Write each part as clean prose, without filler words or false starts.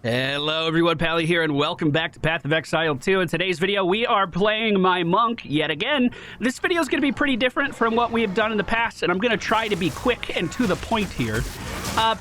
Hello everyone, Pally here, and welcome back to Path of Exile 2. In today's video, we are playing my monk yet again. This video is going to be pretty different from what we have done in the past, and I'm going to try to be quick and to the point here.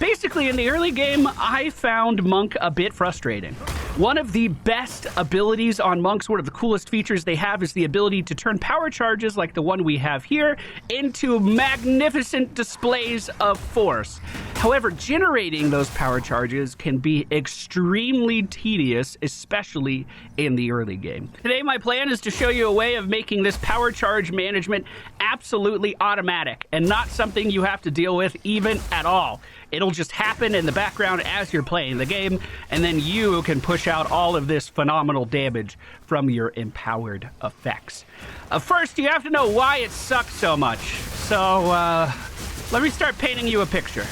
Basically, in the early game, I found monk a bit frustrating. One of the best abilities on monks, one of the coolest features they have, is the ability to turn power charges like the one we have here into magnificent displays of force. However, generating those power charges can be extremely tedious, especially in the early game. Today, my plan is to show you a way of making this power charge management absolutely automatic and not something you have to deal with even at all. It'll just happen in the background as you're playing the game, and then you can push out all of this phenomenal damage from your empowered effects. First, you have to know why it sucks so much. So, let me start painting you a picture.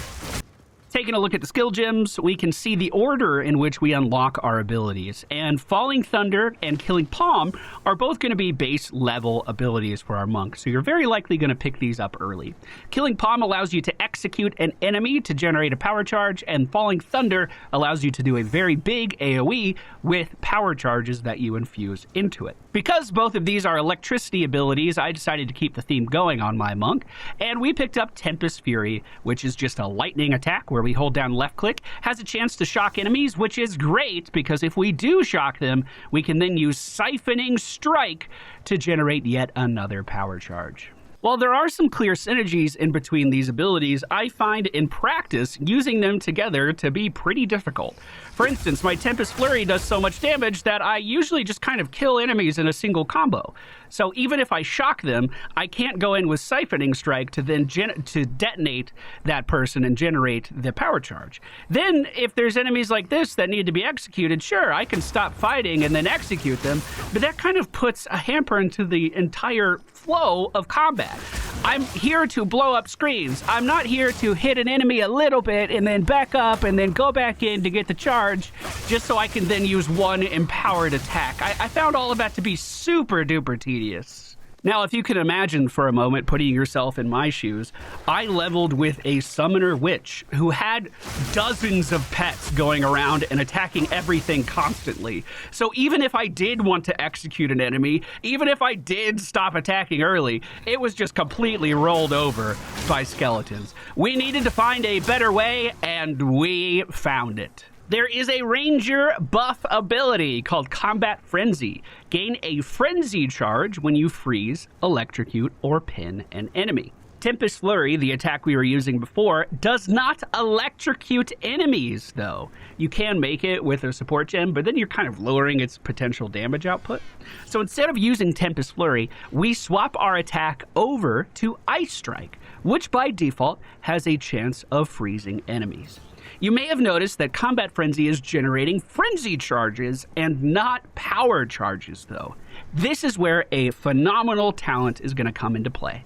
Taking a look at the skill gems, we can see the order in which we unlock our abilities. And Falling Thunder and Killing Palm are both going to be base level abilities for our monk, so you're very likely going to pick these up early. Killing Palm allows you to execute an enemy to generate a power charge, and Falling Thunder allows you to do a very big AoE with power charges that you infuse into it. Because both of these are electricity abilities, I decided to keep the theme going on my monk, and we picked up Tempest Fury, which is just a lightning attack where we hold down left click, has a chance to shock enemies, which is great because if we do shock them, we can then use Siphoning Strike to generate yet another power charge. While there are some clear synergies in between these abilities, I find in practice using them together to be pretty difficult. For instance, my Tempest Flurry does so much damage that I usually just kind of kill enemies in a single combo. So even if I shock them, I can't go in with Siphoning Strike to then detonate that person and generate the power charge. Then, if there's enemies like this that need to be executed, sure, I can stop fighting and then execute them, but that kind of puts a hamper into the entire flow of combat. I'm here to blow up screens. I'm not here to hit an enemy a little bit and then back up and then go back in to get the charge just so I can then use one empowered attack. I found all of that to be super duper tedious. Now, if you can imagine for a moment putting yourself in my shoes, I leveled with a summoner witch who had dozens of pets going around and attacking everything constantly. So even if I did want to execute an enemy, even if I did stop attacking early, it was just completely rolled over by skeletons. We needed to find a better way, and we found it. There is a ranger buff ability called Combat Frenzy. Gain a frenzy charge when you freeze, electrocute, or pin an enemy. Tempest Flurry, the attack we were using before, does not electrocute enemies, though. You can make it with a support gem, but then you're kind of lowering its potential damage output. So instead of using Tempest Flurry, we swap our attack over to Ice Strike, which by default has a chance of freezing enemies. You may have noticed that Combat Frenzy is generating frenzy charges and not power charges, though. This is where a phenomenal talent is going to come into play.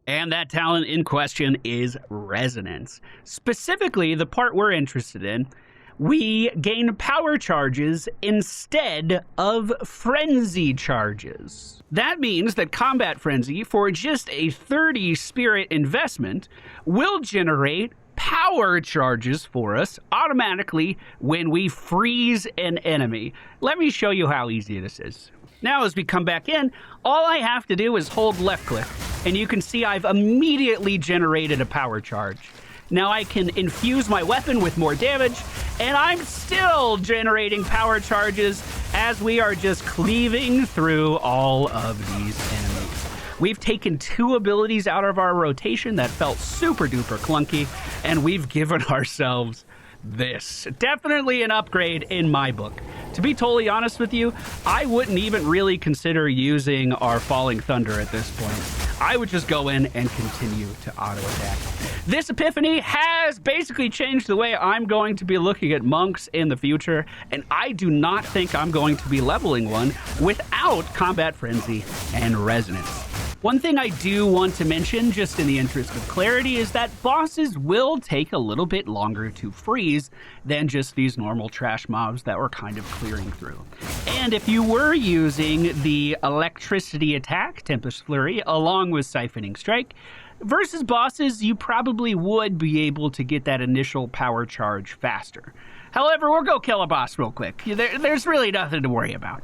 And that talent in question is Resonance. Specifically, the part we're interested in, we gain power charges instead of frenzy charges. That means that Combat Frenzy, for just a 30 spirit investment, will generate power charges for us automatically when we freeze an enemy. Let me show you how easy this is. Now, as we come back in, all I have to do is hold left click, and you can see I've immediately generated a power charge. Now I can infuse my weapon with more damage, and I'm still generating power charges as we are just cleaving through all of these enemies. We've taken two abilities out of our rotation that felt super duper clunky, and we've given ourselves this. Definitely an upgrade in my book. To be totally honest with you, I wouldn't even really consider using our Falling Thunder at this point. I would just go in and continue to auto attack. This epiphany has basically changed the way I'm going to be looking at monks in the future, and I do not think I'm going to be leveling one without Combat Frenzy and Resonance. One thing I do want to mention, just in the interest of clarity, is that bosses will take a little bit longer to freeze than just these normal trash mobs that we're kind of clearing through. And if you were using the electricity attack, Tempest Flurry, along with Siphoning Strike, versus bosses, you probably would be able to get that initial power charge faster. However, we'll go kill a boss real quick. There's really nothing to worry about.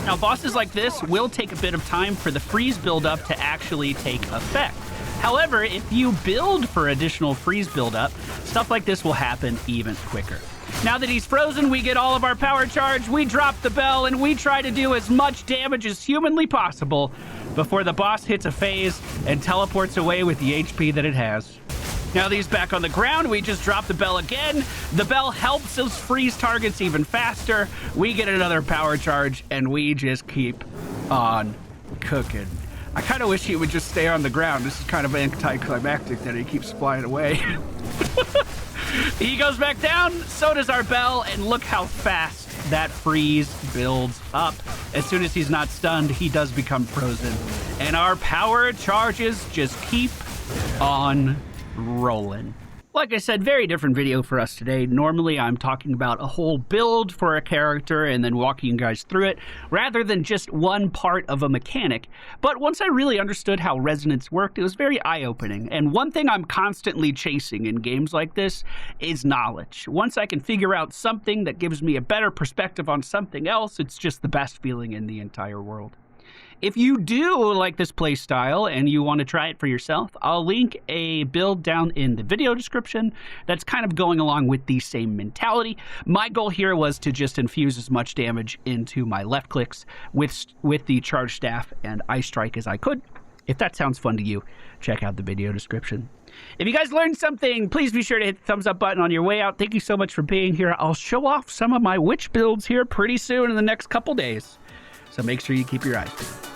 Now, bosses like this will take a bit of time for the freeze buildup to actually take effect. However, if you build for additional freeze buildup, stuff like this will happen even quicker. Now that he's frozen, we get all of our power charge, we drop the bell, and we try to do as much damage as humanly possible before the boss hits a phase and teleports away with the HP that it has. Now that he's back on the ground, we just drop the bell again. The bell helps us freeze targets even faster. We get another power charge, and we just keep on cooking. I kind of wish he would just stay on the ground. This is kind of anticlimactic that he keeps flying away. He goes back down, so does our bell, and look how fast that freeze builds up. As soon as he's not stunned, he does become frozen. And our power charges just keep on rolling. Like I said, very different video for us today. Normally, I'm talking about a whole build for a character and then walking you guys through it, rather than just one part of a mechanic. But once I really understood how resonance worked, it was very eye-opening. And one thing I'm constantly chasing in games like this is knowledge. Once I can figure out something that gives me a better perspective on something else, it's just the best feeling in the entire world. If you do like this playstyle and you want to try it for yourself, I'll link a build down in the video description that's kind of going along with the same mentality. My goal here was to just infuse as much damage into my left clicks with the charge staff and ice strike as I could. If that sounds fun to you, check out the video description. If you guys learned something, please be sure to hit the thumbs up button on your way out. Thank you so much for being here. I'll show off some of my witch builds here pretty soon in the next couple days. So make sure you keep your eyes peeled.